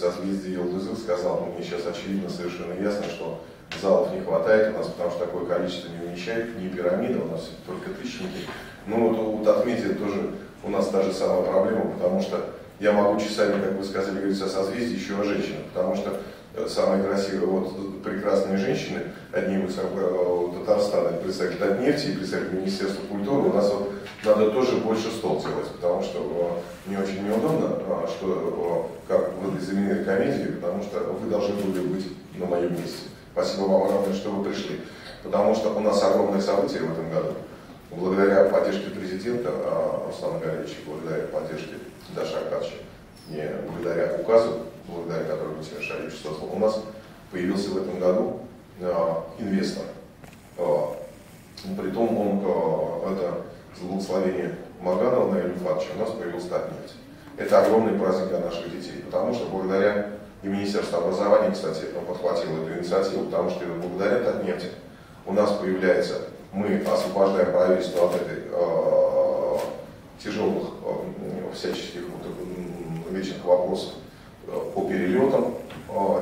созвездия Елдызы сказал, ну, мне сейчас очевидно совершенно ясно, что залов не хватает у нас, потому что такое количество не умещает, не пирамида, у нас только тысячники. Ну вот отметили тоже у нас та же самая проблема, потому что я могу часами, как вы сказали, говорить о созвездии, еще о женщинах, потому что самые красивые, вот прекрасные женщины, одни из Татарстана, представитель Татнефти и представитель Министерства культуры, у нас вот надо тоже больше стол делать, потому что мне очень неудобно, что как в этой знаменитой комедии, потому что вы должны были быть на моем месте. Спасибо вам огромное, что вы пришли, потому что у нас огромное событие в этом году. Благодаря поддержке президента Руслана Галевича, благодаря поддержке Даши Акадовича, не благодаря указу, благодаря которому Владимир Шарипович создал, у нас появился в этом году инвестор. Притом это с благословения Маганова Наиля Ильфатовича у нас появился Татнефть. Это огромный праздник для наших детей, потому что благодаря и Министерство образования, кстати, подхватило эту инициативу, потому что благодаря Татнефти у нас появляется, мы освобождаем правительство от этой тяжелых всяческих вечных вопросов по перелетам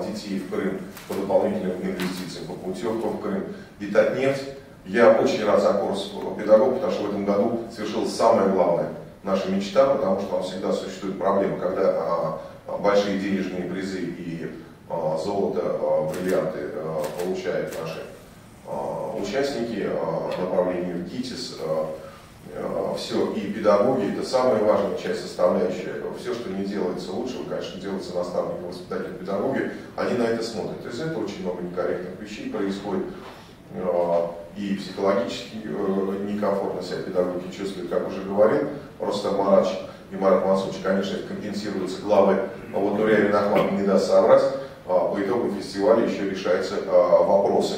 детей в Крым, по дополнительным инвестициям, по путевкам в Крым. И Татнефть, я очень рад за курс педагогов, потому что в этом году совершилась самая главная наша мечта, потому что там всегда существует проблема, когда большие денежные призы и золото, бриллианты получают наши участники направления в ГИТИС, все, и педагоги, это самая важная часть, составляющая. Все, что не делается лучше, конечно, делается наставником, воспитателем, педагоги, они на это смотрят. То есть это очень много некорректных вещей происходит, и психологически некомфортно себя педагоги чувствуют, как уже говорил Рустам Маратович и Марат Мансурович, конечно, это компенсируется главой, а вот Нурия Минахман не даст соврать, по итогам фестиваля еще решаются вопросы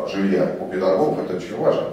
жилья у педагогов, это очень важно.